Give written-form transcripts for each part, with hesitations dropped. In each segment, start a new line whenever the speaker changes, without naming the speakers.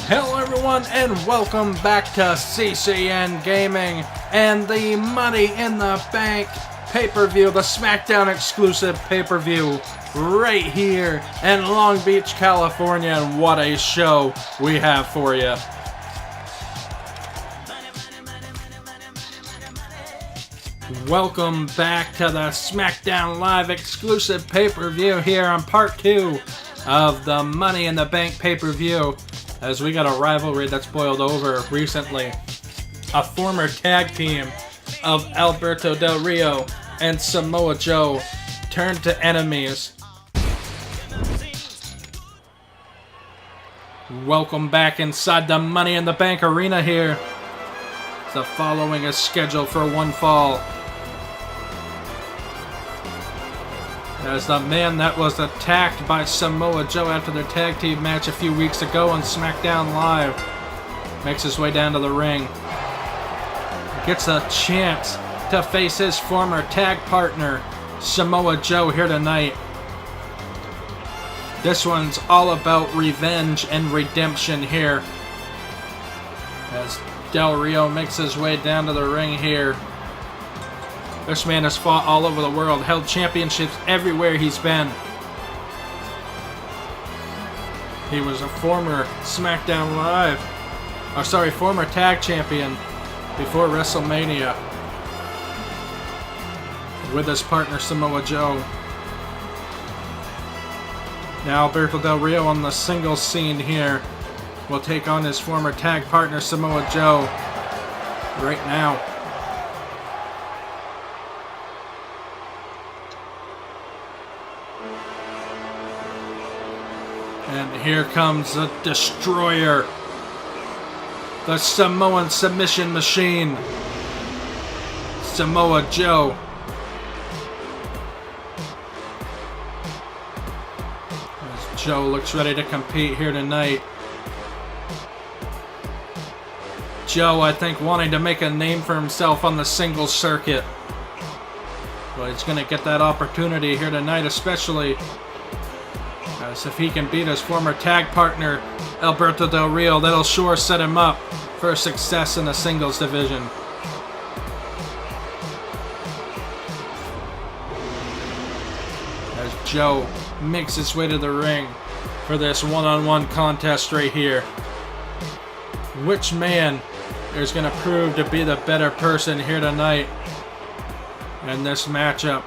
Hello everyone and welcome back to CCN Gaming and the Money in the Bank pay-per-view, the Smackdown exclusive pay-per-view right here in Long Beach, California, and what a show we have for you. Welcome back to the Smackdown Live exclusive pay-per-view here on part 2 of the Money in the Bank pay-per-view, as we got a rivalry that's boiled over recently. A former tag team of Alberto Del Rio and Samoa Joe turned to enemies. Welcome back inside the Money in the Bank arena here. The following is scheduled for one fall. As the man that was attacked by Samoa Joe after their tag team match a few weeks ago on SmackDown Live makes his way down to the ring. Gets a chance to face his former tag partner, Samoa Joe, here tonight. This one's all about revenge and redemption here, as Del Rio makes his way down to the ring here. This man has fought all over the world, held championships everywhere he's been. He was a former SmackDown Live, former tag champion before WrestleMania with his partner Samoa Joe. Now Alberto Del Rio on the singles scene here will take on his former tag partner Samoa Joe right now. And here comes the Destroyer, the Samoan submission machine, Samoa Joe. As Joe looks ready to compete here tonight. Joe, I think, wanting to make a name for himself on the singles circuit. But he's going to get that opportunity here tonight, especially as if he can beat his former tag partner, Alberto Del Rio. That'll sure set him up for success in the singles division. As Joe makes his way to the ring for this one-on-one contest right here. Which man is going to prove to be the better person here tonight in this matchup?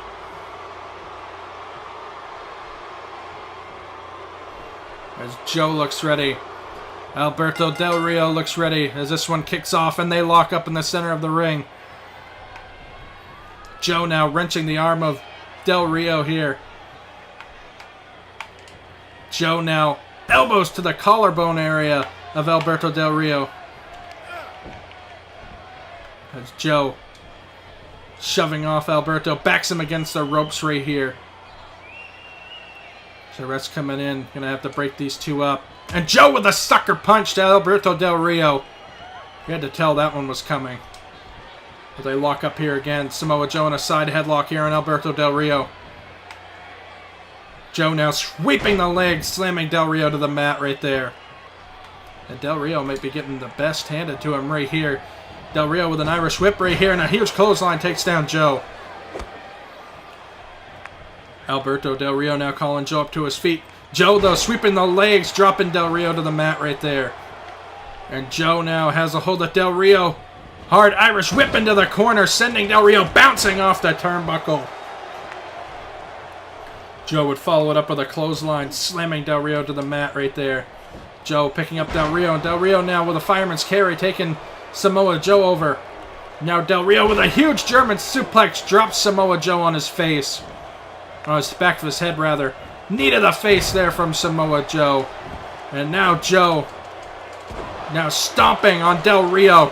As Joe looks ready, Alberto Del Rio looks ready as this one kicks off and they lock up in the center of the ring. Joe now wrenching the arm of Del Rio here. Joe now elbows to the collarbone area of Alberto Del Rio. As Joe shoving off Alberto, backs him against the ropes right here. So ref's coming in, gonna have to break these two up. And Joe with a sucker punch to Alberto Del Rio. You had to tell that one was coming. But they lock up here again. Samoa Joe in a side headlock here on Alberto Del Rio. Joe now sweeping the legs, slamming Del Rio to the mat right there. And Del Rio might be getting the best handed to him right here. Del Rio with an Irish whip right here, and a huge clothesline takes down Joe. Alberto Del Rio now calling Joe up to his feet. Joe, though, sweeping the legs, dropping Del Rio to the mat right there. And Joe now has a hold of Del Rio. Hard Irish whip into the corner, sending Del Rio bouncing off the turnbuckle. Joe would follow it up with a clothesline, slamming Del Rio to the mat right there. Joe picking up Del Rio, and Del Rio now with a fireman's carry, taking Samoa Joe over. Now Del Rio with a huge German suplex drops Samoa Joe on his face. On his back of his head, rather. Knee to the face there from Samoa Joe. And now Joe now stomping on Del Rio.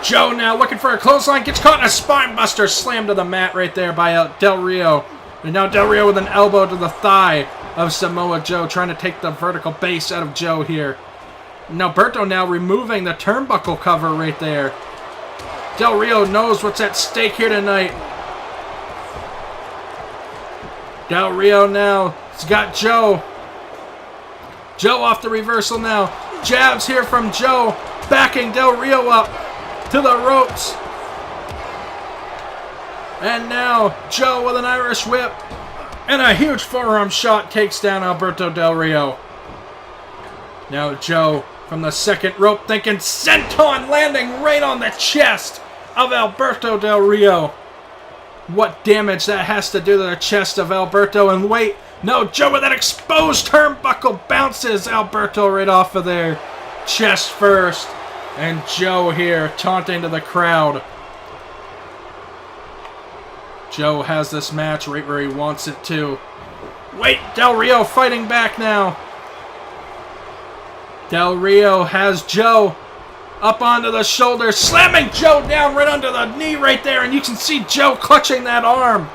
Joe now looking for a clothesline, gets caught in a spine buster, slammed to the mat right there by Del Rio. And now Del Rio with an elbow to the thigh of Samoa Joe, trying to take the vertical base out of Joe here. And Alberto now removing the turnbuckle cover right there. Del Rio knows what's at stake here tonight. Del Rio now has got Joe Joe off the reversal now. Jabs here from Joe, backing Del Rio up to the ropes. And now Joe with an Irish whip and a huge forearm shot takes down Alberto Del Rio. Now Joe from the second rope thinking senton, landing right on the chest of Alberto Del Rio. What damage that has to do to the chest of Alberto. And wait, no, Joe with that exposed turnbuckle bounces Alberto right off of there. Chest first. And Joe here taunting to the crowd. Joe has this match right where he wants it to. Wait, Del Rio fighting back now. Del Rio has Joe up onto the shoulder, slamming Joe down right under the knee right there, and you can see Joe clutching that arm.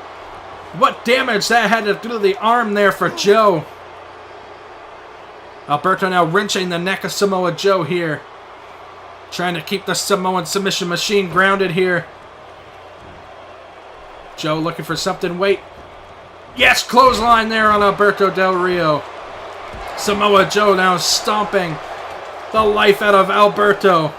What damage that had to do to the arm there for Joe. Alberto now wrenching the neck of Samoa Joe here. Trying to keep the Samoan submission machine grounded here. Joe looking for something. Wait. Yes, clothesline there on Alberto Del Rio. Samoa Joe now stomping the life out of Alberto.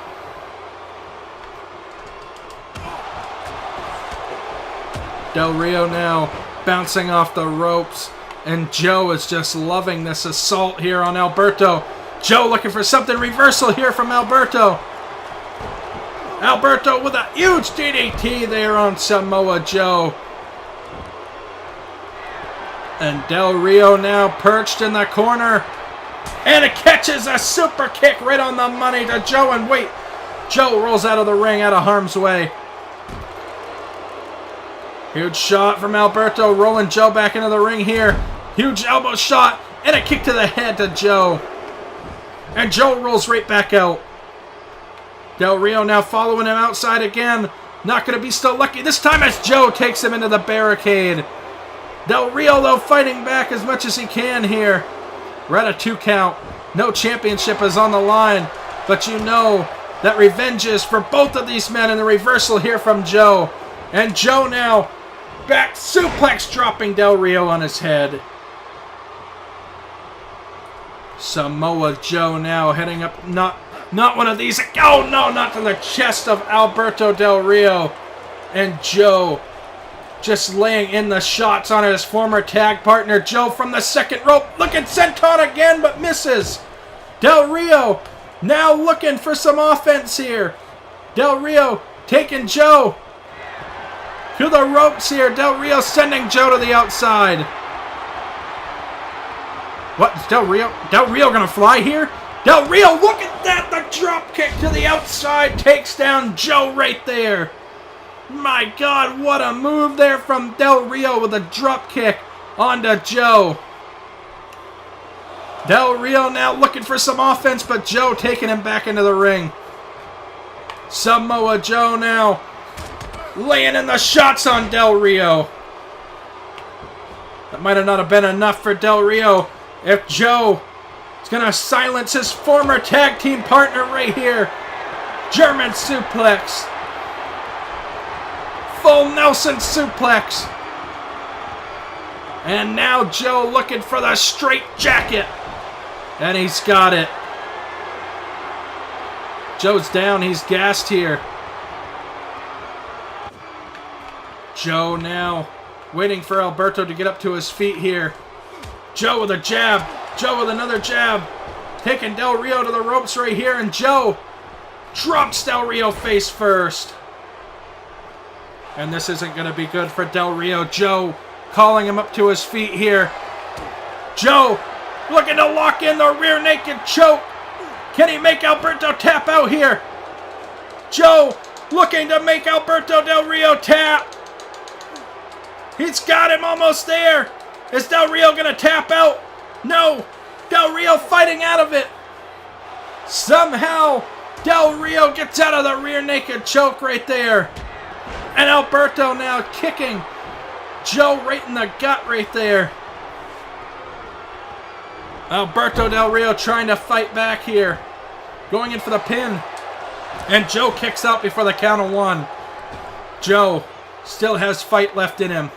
Del Rio now bouncing off the ropes. And Joe is just loving this assault here on Alberto. Joe looking for something. Reversal here from Alberto. Alberto with a huge DDT there on Samoa Joe. And Del Rio now perched in the corner. And it catches a super kick right on the money to Joe. And wait, Joe rolls out of the ring, out of harm's way. Huge shot from Alberto, rolling Joe back into the ring here. Huge elbow shot and a kick to the head to Joe. And Joe rolls right back out. Del Rio now following him outside again. Not going to be still lucky this time as Joe takes him into the barricade. Del Rio, though, fighting back as much as he can here. We're at a 2 count. No championship is on the line. But you know that revenge is for both of these men in the reversal here from Joe. And Joe now back suplex dropping Del Rio on his head. Samoa Joe now heading up. Not one of these. Oh, no, not to the chest of Alberto Del Rio. And Joe just laying in the shots on his former tag partner. Joe from the second rope. Looking senton again, but misses. Del Rio now looking for some offense here. Del Rio taking Joe to the ropes here. Del Rio sending Joe to the outside. What? Is Del Rio going to fly here? Del Rio, look at that! The drop kick to the outside takes down Joe right there. My God, what a move there from Del Rio with a drop kick onto Joe. Del Rio now looking for some offense, but Joe taking him back into the ring. Samoa Joe now laying in the shots on Del Rio. That might have not have been enough for Del Rio if Joe is going to silence his former tag team partner right here. German suplex. Full Nelson suplex. And now Joe looking for the straight jacket. And he's got it. Joe's down. He's gassed here. Joe now waiting for Alberto to get up to his feet here. Joe with a jab. Joe with another jab. Taking Del Rio to the ropes right here. And Joe drops Del Rio face first. And this isn't going to be good for Del Rio. Joe calling him up to his feet here. Joe looking to lock in the rear naked choke. Can he make Alberto tap out here? Joe looking to make Alberto Del Rio tap. He's got him almost there. Is Del Rio going to tap out? No. Del Rio fighting out of it. Somehow, Del Rio gets out of the rear naked choke right there. And Alberto now kicking Joe right in the gut right there. Alberto Del Rio trying to fight back here. Going in for the pin. And Joe kicks out before the count of 1. Joe still has fight left in him.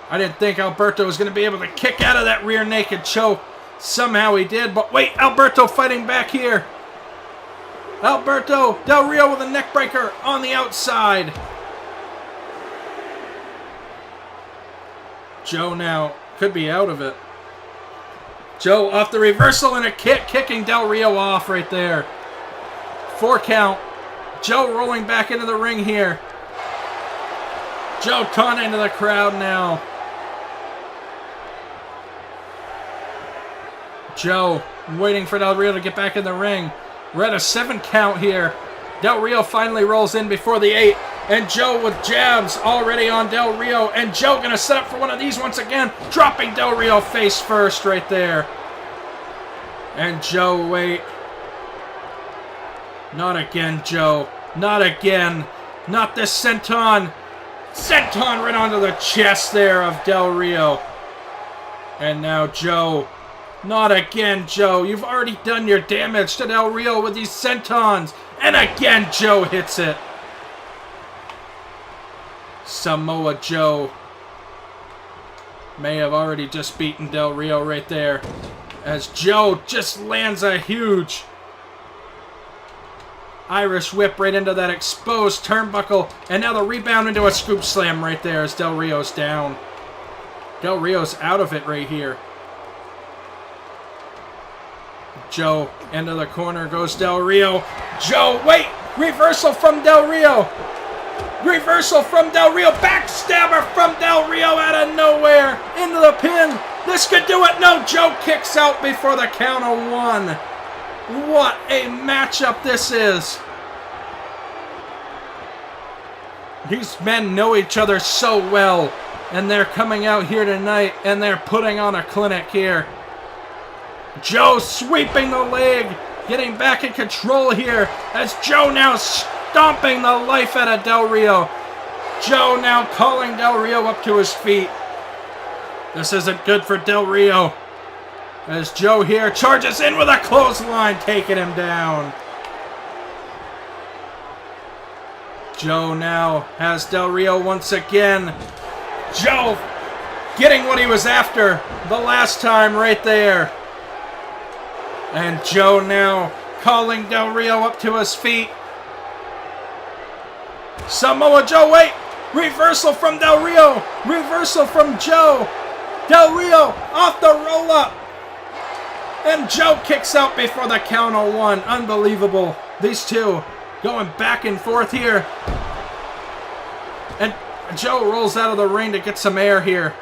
I didn't think Alberto was going to be able to kick out of that rear naked choke Somehow he did, but wait, Alberto fighting back here. Alberto Del Rio with a neckbreaker on the outside. Joe now could be out of it. Joe off the reversal and a kick, kicking Del Rio off right there. 4 count. Joe rolling back into the ring here. Joe taunting into the crowd now. Joe waiting for Del Rio to get back in the ring. We're at a 7 count here. Del Rio finally rolls in before the 8. And Joe with jabs already on Del Rio. And Joe going to set up for one of these once again. Dropping Del Rio face first right there. And Joe, wait. Not again, Joe. Not again. Not this senton. Senton right onto the chest there of Del Rio. And now Joe. Not again, Joe. You've already done your damage to Del Rio with these sentons. And again, Joe hits it. Samoa Joe may have already just beaten Del Rio right there. As Joe just lands a huge Irish whip right into that exposed turnbuckle. And now the rebound into a scoop slam right there as Del Rio's down. Del Rio's out of it right here. Joe into the corner goes Del Rio. Joe, wait! Reversal from Del Rio. Reversal from Del Rio. Backstabber from Del Rio out of nowhere. Into the pin. This could do it. No, Joe kicks out before the count of 1. What a matchup this is. These men know each other so well. And they're coming out here tonight and they're putting on a clinic here. Joe sweeping the leg, getting back in control here as Joe now stomping the life out of Del Rio. Joe now calling Del Rio up to his feet. This isn't good for Del Rio as Joe here charges in with a clothesline, taking him down. Joe now has Del Rio once again. Joe getting what he was after the last time right there. And Joe now calling Del Rio up to his feet. Samoa Joe, wait! Reversal from Del Rio! Reversal from Joe! Del Rio off the roll-up! And Joe kicks out before the count of 1. Unbelievable. These two going back and forth here. And Joe rolls out of the ring to get some air here.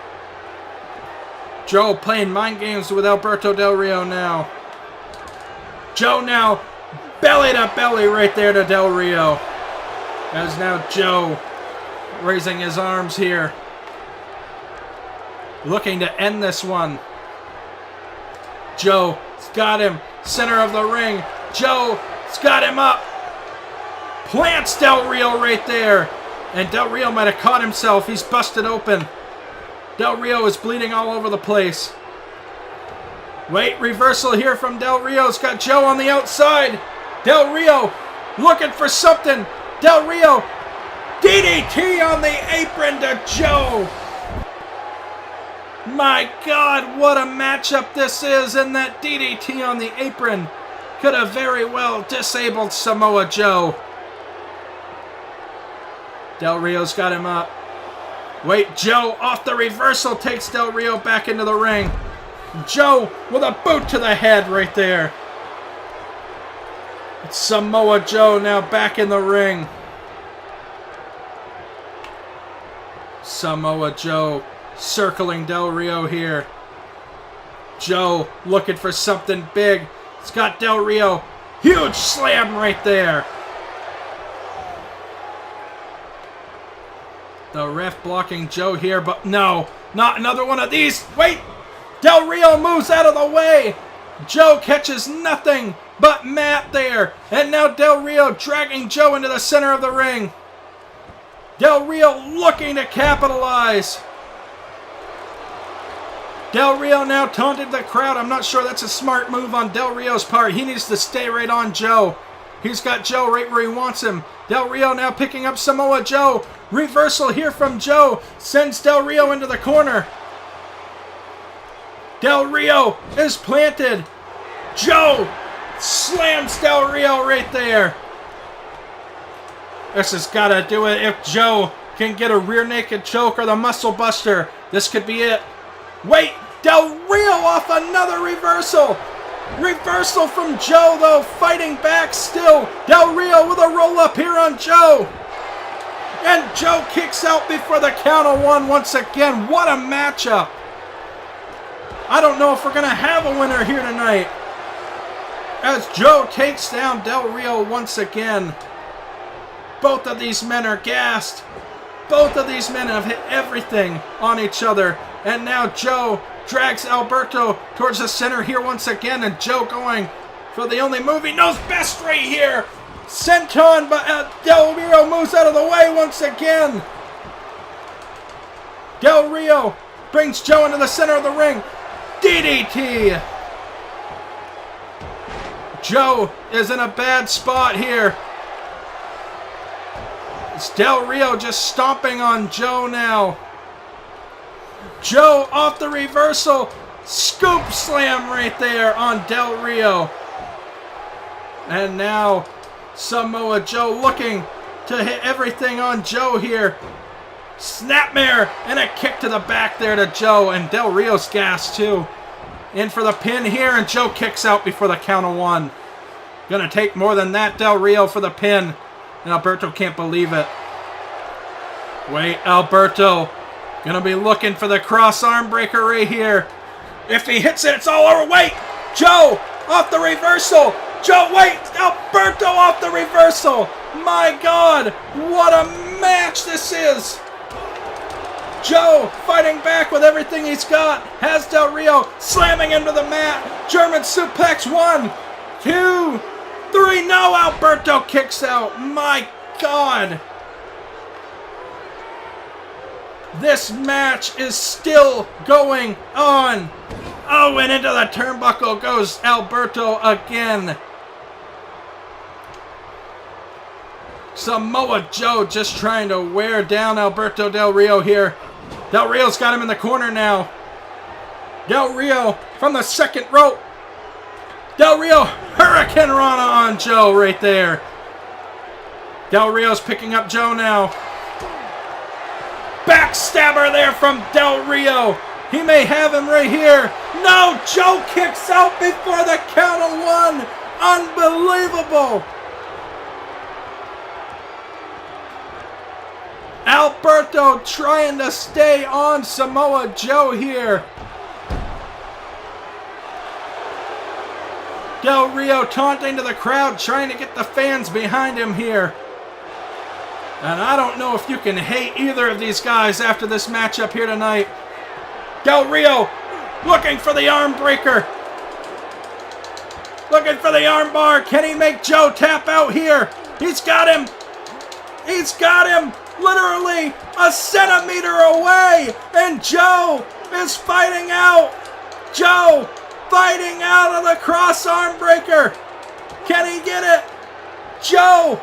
Joe playing mind games with Alberto Del Rio now. Joe now belly to belly right there to Del Rio. As now Joe raising his arms here. Looking to end this one. Joe's got him. Center of the ring. Joe's got him up. Plants Del Rio right there. And Del Rio might have caught himself. He's busted open. Del Rio is bleeding all over the place. Wait, reversal here from Del Rio. It's got Joe on the outside. Del Rio looking for something. Del Rio, DDT on the apron to Joe. My God, what a matchup this is. And that DDT on the apron could have very well disabled Samoa Joe. Del Rio's got him up. Wait, Joe off the reversal takes Del Rio back into the ring. Joe with a boot to the head right there. It's Samoa Joe now back in the ring. Samoa Joe circling Del Rio here. Joe looking for something big. It's got Del Rio. Huge slam right there. The ref blocking Joe here, but no, not another one of these. Wait! Del Rio moves out of the way. Joe catches nothing but mat there. And now Del Rio dragging Joe into the center of the ring. Del Rio looking to capitalize. Del Rio now taunted the crowd. I'm not sure that's a smart move on Del Rio's part. He needs to stay right on Joe. He's got Joe right where he wants him. Del Rio now picking up Samoa Joe. Reversal here from Joe. Sends Del Rio into the corner. Del Rio is planted. Joe slams Del Rio right there. This has got to do it. If Joe can get a rear naked choke or the muscle buster, this could be it. Wait, Del Rio off another reversal. Reversal from Joe, though, fighting back still. Del Rio with a roll-up here on Joe. And Joe kicks out before the count of one once again. What a matchup. I don't know if we're going to have a winner here tonight, as Joe takes down Del Rio once again. Both of these men are gassed. Both of these men have hit everything on each other. And now Joe drags Alberto towards the center here once again. And Joe going for the only move he knows best right here. Senton, but Del Rio moves out of the way once again. Del Rio brings Joe into the center of the ring. DDT. Joe is in a bad spot here. It's Del Rio just stomping on Joe now. Joe off the reversal. Scoop slam right there on Del Rio. And now Samoa Joe looking to hit everything on Joe here. Snapmare and a kick to the back there to Joe. And Del Rio's gas too. In for the pin here, and Joe kicks out before the count of one. Gonna take more than that, Del Rio, for the pin. And Alberto can't believe it. Wait, Alberto gonna be looking for the cross arm breaker right here. If he hits it, it's all over. Wait, Joe off the reversal. Joe, wait, Alberto off the reversal. My God, what a match this is. Joe fighting back with everything he's got. Has Del Rio slamming into the mat. German suplex. 1, 2, 3. No, Alberto kicks out. My God. This match is still going on. Oh, and into the turnbuckle goes Alberto again. Samoa Joe just trying to wear down Alberto Del Rio here. Del Rio's got him in the corner now. Del Rio from the second rope. Del Rio, Hurricane Rana on Joe right there. Del Rio's picking up Joe now. Backstabber there from Del Rio. He may have him right here. No, Joe kicks out before the count of one. Unbelievable. Alberto trying to stay on Samoa Joe here. Del Rio taunting to the crowd, trying to get the fans behind him here. And I don't know if you can hate either of these guys after this matchup here tonight. Del Rio looking for the arm breaker. Looking for the arm bar. Can he make Joe tap out here? He's got him. He's got him. Literally a centimeter away. And Joe is fighting out. Joe fighting out of the cross arm breaker. Can he get it? Joe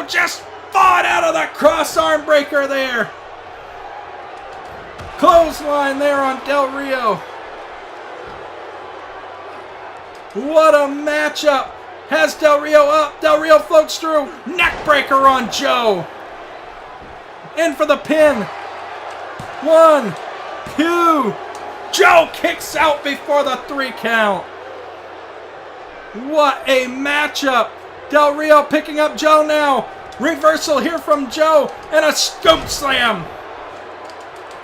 just fought out of the cross arm breaker there. Clothesline there on Del Rio. What a matchup. Has Del Rio up. Del Rio floats through. Neck breaker on Joe. In for the pin. 1, 2. Joe kicks out before the 3 count. What a matchup. Del Rio picking up Joe now. Reversal here from Joe. And a scoop slam.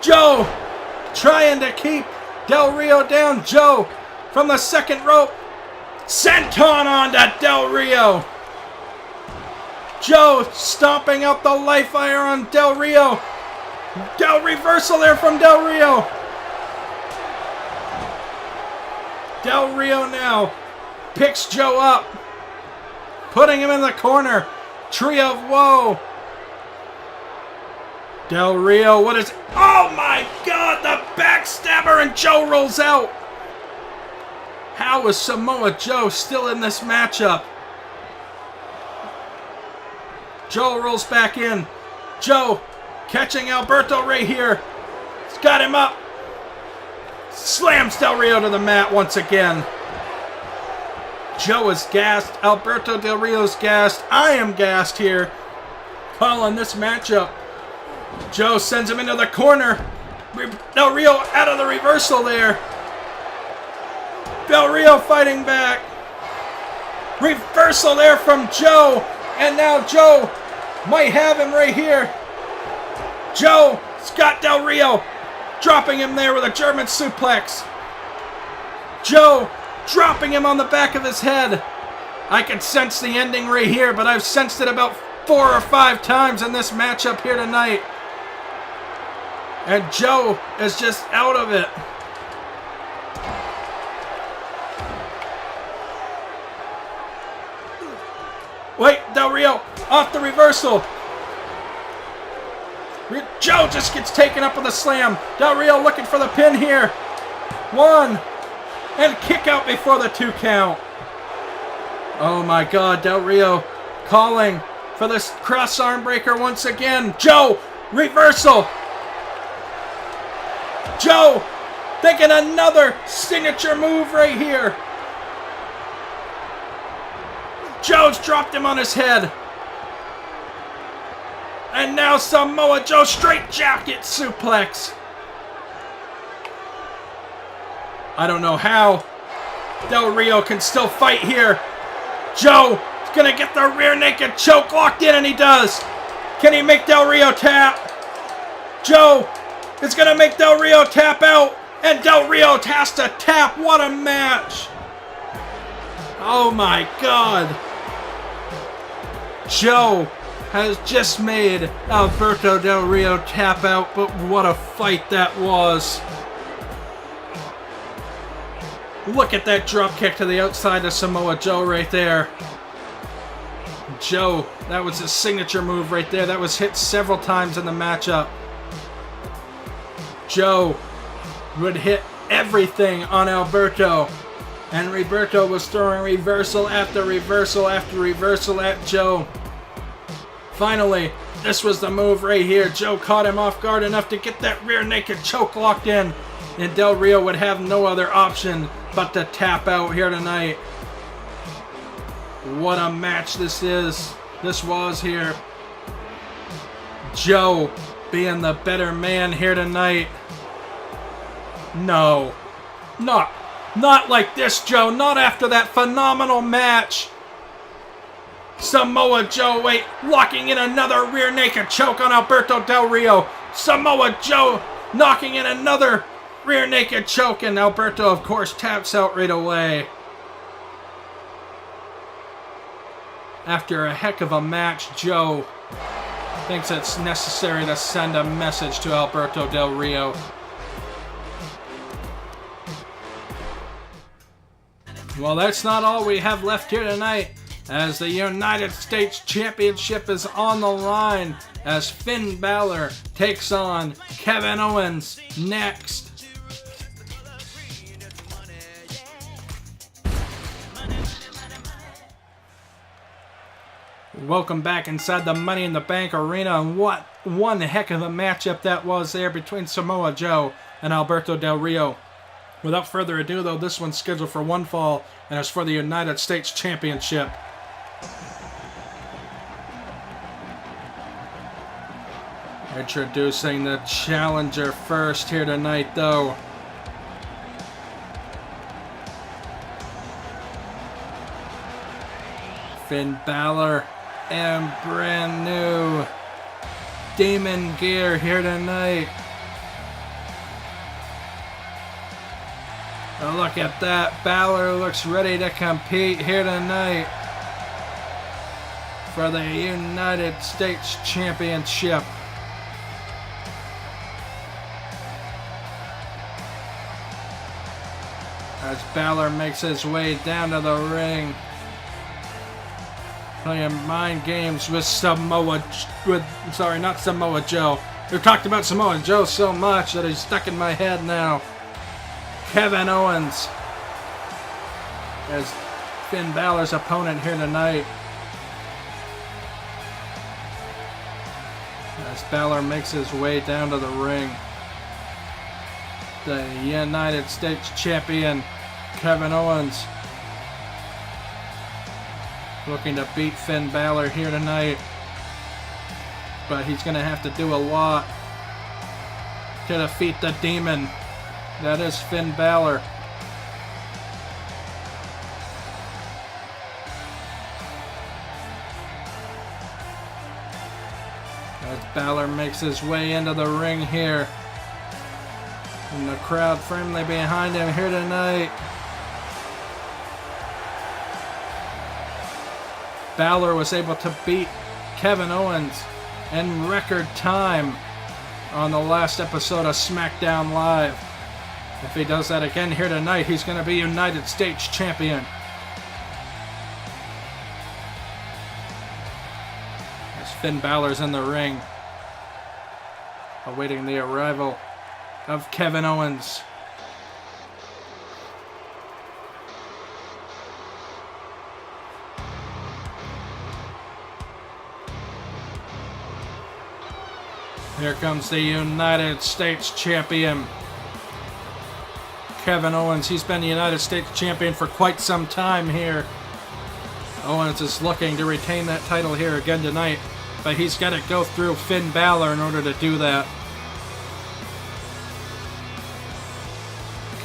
Joe trying to keep Del Rio down. Joe from the second rope. Senton on to Del Rio. Joe stomping out the life fire on Del Rio. Reversal there from Del Rio. Del Rio now picks Joe up, putting him in the corner. Tree of Woe. Del Rio, what is... Oh my God, the backstabber, and Joe rolls out. How is Samoa Joe still in this matchup? Joe rolls back in. Joe catching Alberto right here. He's got him up. slams Del Rio to the mat once again. Joe is gassed. Alberto Del Rio's gassed. I am gassed here. Calling this matchup. Joe sends him into the corner. Del Rio out of the reversal there. Del Rio fighting back. Reversal there from Joe. And now Joe might have him right here. Joe, Scott Del Rio, dropping him there with a German suplex. Joe dropping him on the back of his head. I can sense the ending right here, but I've sensed it about 4 or 5 times in this matchup here tonight. And Joe is just out of it. Wait, Del Rio off the reversal. Joe just gets taken up with a slam. Del Rio looking for the pin here. 1. And kick out before the 2 count. Oh my God, Del Rio calling for this cross arm breaker once again. Joe, reversal. Joe thinking another signature move right here. Joe's dropped him on his head. And now Samoa Joe straight jacket suplex. I don't know how Del Rio can still fight here. Joe is going to get the rear naked choke locked in, and he does. Can he make Del Rio tap? Joe is going to make Del Rio tap out, and Del Rio has to tap. What a match. Oh my God. Joe has just made Alberto Del Rio tap out, but what a fight that was. Look at that drop kick to the outside of Samoa Joe right there. Joe, that was his signature move right there. That was hit several times in the matchup. Joe would hit everything on Alberto. And Roberto was throwing reversal after reversal after reversal at Joe. Finally, this was the move right here. Joe caught him off guard enough to get that rear naked choke locked in. And Del Rio would have no other option but to tap out here tonight. What a match this is. This was here. Joe being the better man here tonight. No. Not like this, Joe. Not after that phenomenal match. Samoa Joe, wait, locking in another rear naked choke on Alberto Del Rio. Samoa Joe knocking in another rear naked choke, and Alberto, of course, taps out right away. After a heck of a match, Joe thinks it's necessary to send a message to Alberto Del Rio. Well, that's not all we have left here tonight, as the United States Championship is on the line as Finn Balor takes on Kevin Owens next. Welcome back inside the Money in the Bank arena, and what one heck of a matchup that was there between Samoa Joe and Alberto Del Rio. Without further ado, though, this one's scheduled for one fall, and it's for the United States Championship. Introducing the challenger first here tonight, though. Finn Balor and brand new Demon gear here tonight. Oh, look at that. Balor looks ready to compete here tonight for the United States Championship. As Balor makes his way down to the ring, playing mind games with not Samoa Joe. We've talked about Samoa Joe so much that he's stuck in my head now. Kevin Owens as Finn Balor's opponent here tonight. As Balor makes his way down to the ring. the United States Champion, Kevin Owens, looking to beat Finn Balor here tonight. But he's going to have to do a lot to defeat the demon that is Finn Balor. As Balor makes his way into the ring here. And the crowd firmly behind him here tonight. Balor was able to beat Kevin Owens in record time on the last episode of Smackdown Live. If he does that again here tonight, he's going to be United States Champion. As Finn Balor's in the ring, awaiting the arrival of Kevin Owens. Here comes the United States Champion, Kevin Owens. He's been the United States Champion for quite some time here. Owens is looking to retain that title here again tonight, but he's got to go through Finn Balor in order to do that.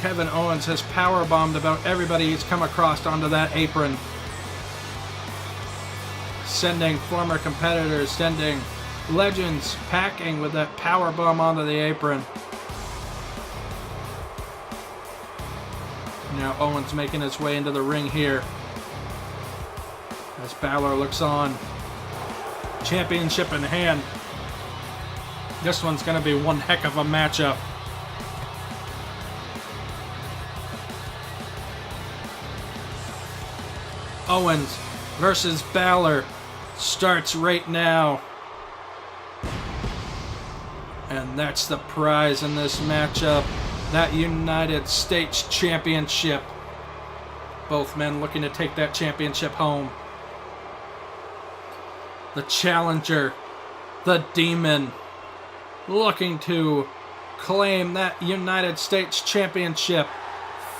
Kevin Owens has powerbombed about everybody he's come across onto that apron, sending former competitors, sending legends packing with that powerbomb onto the apron. Now Owens making his way into the ring here as Balor looks on. Championship in hand. This one's going to be one heck of a matchup. Owens versus Balor starts right now. And that's the prize in this matchup, that United States Championship. Both men looking to take that championship home. The challenger, the demon, looking to claim that United States Championship,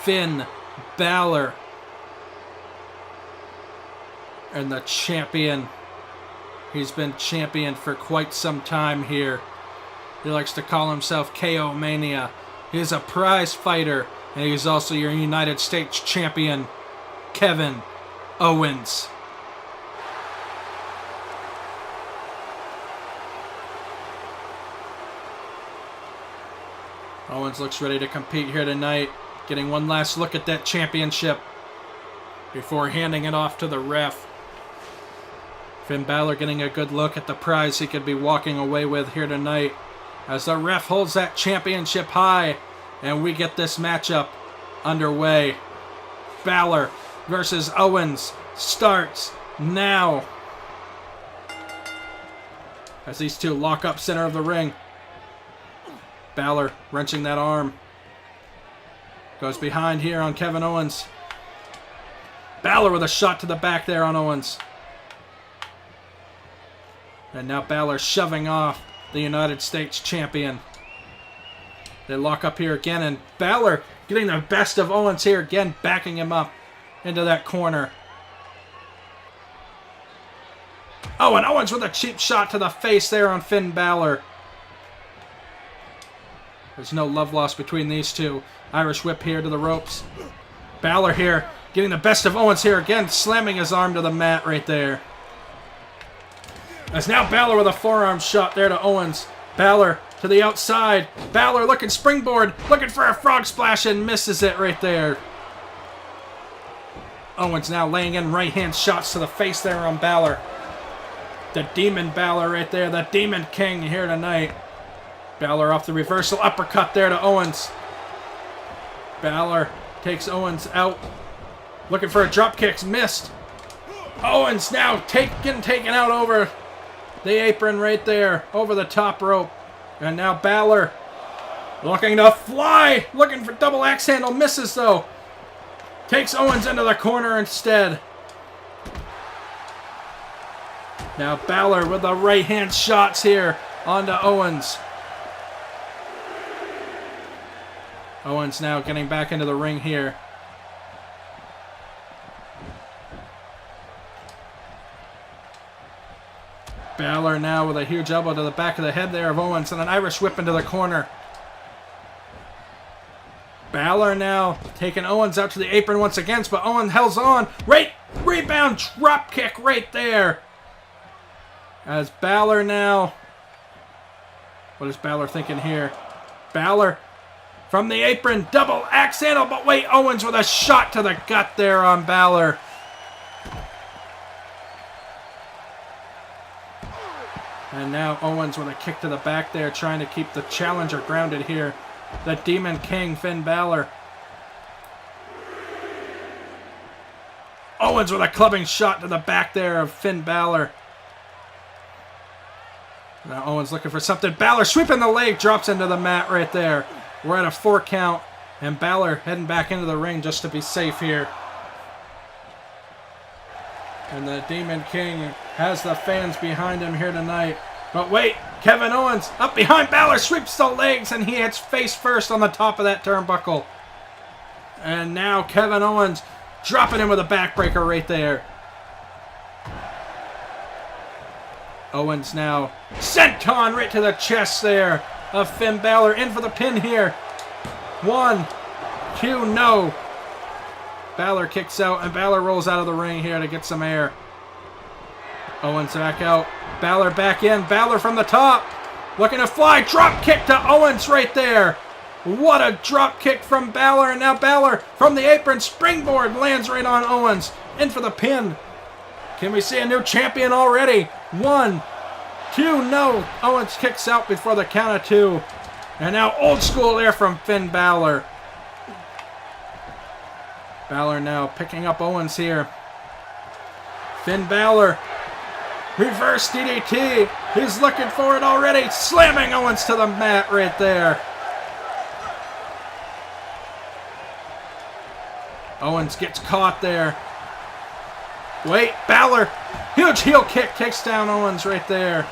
Finn Balor. And the champion, he's been champion for quite some time here. He likes to call himself KO Mania. He's a prize fighter, and he's also your United States Champion, Kevin Owens. Owens looks ready to compete here tonight, getting one last look at that championship before handing it off to the ref. Finn Balor getting a good look at the prize he could be walking away with here tonight, as the ref holds that championship high, and we get this matchup underway. Balor versus Owens starts now. As these two lock up center of the ring. Balor wrenching that arm. Goes behind here on Kevin Owens. Balor with a shot to the back there on Owens. And now Balor shoving off the United States Champion. They lock up here again, and Balor getting the best of Owens here again, backing him up into that corner. Oh, and Owens with a cheap shot to the face there on Finn Balor. There's no love lost between these two. Irish whip here to the ropes. Balor here getting the best of Owens here again, slamming his arm to the mat right there. As now Balor with a forearm shot there to Owens. Balor to the outside. Balor looking springboard, looking for a frog splash and misses it right there. Owens now laying in right hand shots to the face there on Balor. The Demon Balor right there, the Demon King here tonight. Balor off the reversal uppercut there to Owens. Balor takes Owens out. Looking for a drop kick, missed. Owens now taken out over the apron right there, over the top rope. And now Balor looking to fly, looking for double axe handle, misses though. Takes Owens into the corner instead. Now Balor with the right hand shots here onto Owens. Owens now getting back into the ring here. Balor now with a huge elbow to the back of the head there of Owens and an Irish whip into the corner. Balor now taking Owens out to the apron once again, but Owens holds on. Rebound drop kick right there. As Balor now... What is Balor thinking here? Balor from the apron, double axe handle, but wait, Owens with a shot to the gut there on Balor. And now Owens with a kick to the back there, trying to keep the challenger grounded here. The Demon King, Finn Balor. Owens with a clubbing shot to the back there of Finn Balor. Now Owens looking for something. Balor sweeping the leg, drops into the mat right there. We're at a 4 count, and Balor heading back into the ring just to be safe here. And the Demon King has the fans behind him here tonight. But wait, Kevin Owens up behind Balor, sweeps the legs, and he hits face first on the top of that turnbuckle. And now Kevin Owens dropping him with a backbreaker right there. Owens now senton right to the chest there of Finn Balor. In for the pin here. 1, 2, no. Balor kicks out, and Balor rolls out of the ring here to get some air. Owens back out. Balor back in. Balor from the top. Looking to fly. Drop kick to Owens right there. What a drop kick from Balor. And now Balor from the apron. Springboard lands right on Owens. In for the pin. Can we see a new champion already? 1, 2, no. Owens kicks out before the count of 2. And now old school there from Finn Balor. Balor now picking up Owens here. Finn Balor. Reverse DDT. He's looking for it already. Slamming Owens to the mat right there. Owens gets caught there. Wait, Balor. Huge heel kick takes down Owens right there.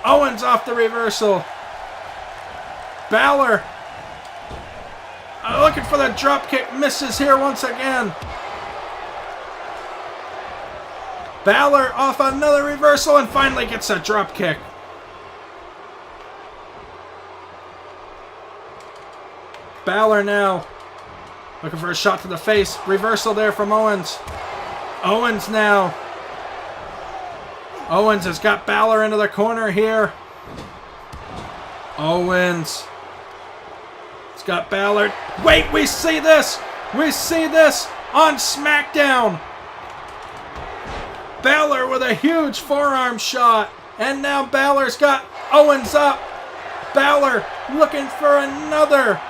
Owens off the reversal. Balor looking for the drop kick. Misses here once again. Balor off another reversal and finally gets a drop kick. Balor now looking for a shot to the face. Reversal there from Owens. Owens now. Owens has got Balor into the corner here. Owens. He's got Balor. Wait, we see this. We see this on Smackdown. Balor with a huge forearm shot. And now Balor's got Owens up. Balor looking for another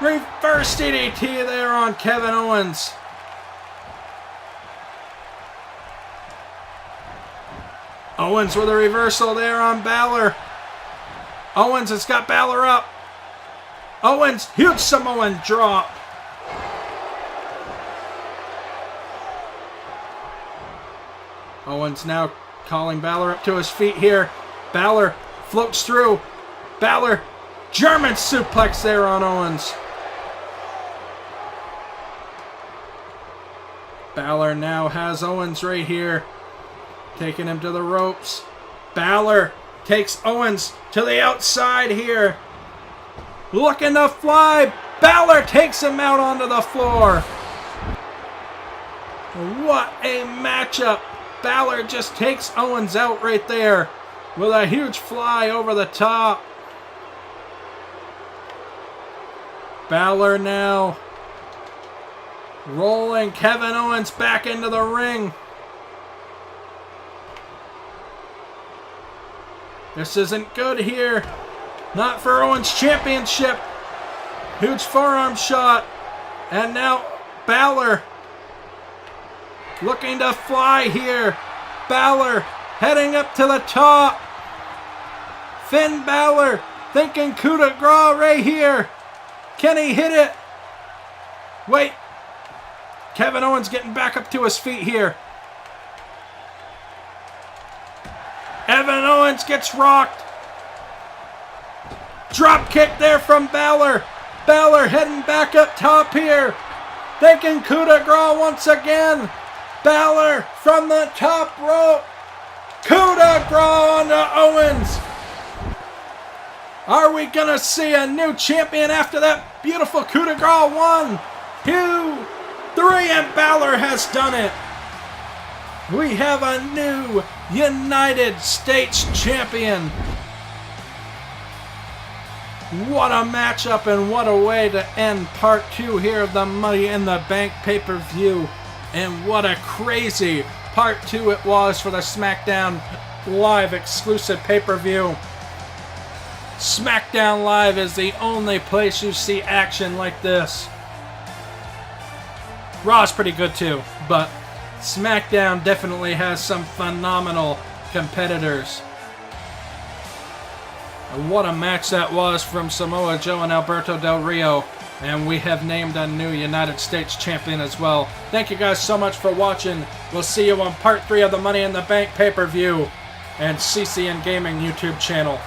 reverse DDT there on Kevin Owens. Owens with a reversal there on Balor. Owens has got Balor up. Owens, huge Samoan drop. Owens now calling Balor up to his feet here. Balor floats through. Balor, German suplex there on Owens. Balor now has Owens right here. Taking him to the ropes. Balor takes Owens to the outside here. Looking to fly. Balor takes him out onto the floor. What a matchup. Balor just takes Owens out right there with a huge fly over the top. Balor now rolling Kevin Owens back into the ring. This isn't good here. Not for Owens' championship. Huge forearm shot. And now Balor looking to fly here. Balor heading up to the top. Finn Balor thinking coup de grace right here. Can he hit it? Wait. Kevin Owens getting back up to his feet here. Kevin Owens gets rocked. Drop kick there from Balor. Balor heading back up top here. Thinking coup de grace once again. Balor from the top rope. Coup de grace onto Owens. Are we going to see a new champion after that beautiful coup de grace? 1, 2, 3, and Balor has done it. We have a new United States champion. What a matchup and what a way to end part 2 here of the Money in the Bank pay-per-view. And what a crazy part 2 it was for the Smackdown Live exclusive pay-per-view. Smackdown Live is the only place you see action like this. Raw's pretty good too, but Smackdown definitely has some phenomenal competitors. And what a match that was from Samoa Joe and Alberto Del Rio. And we have named a new United States champion as well. Thank you guys so much for watching. We'll see you on part 3 of the Money in the Bank pay-per-view and CCN Gaming YouTube channel.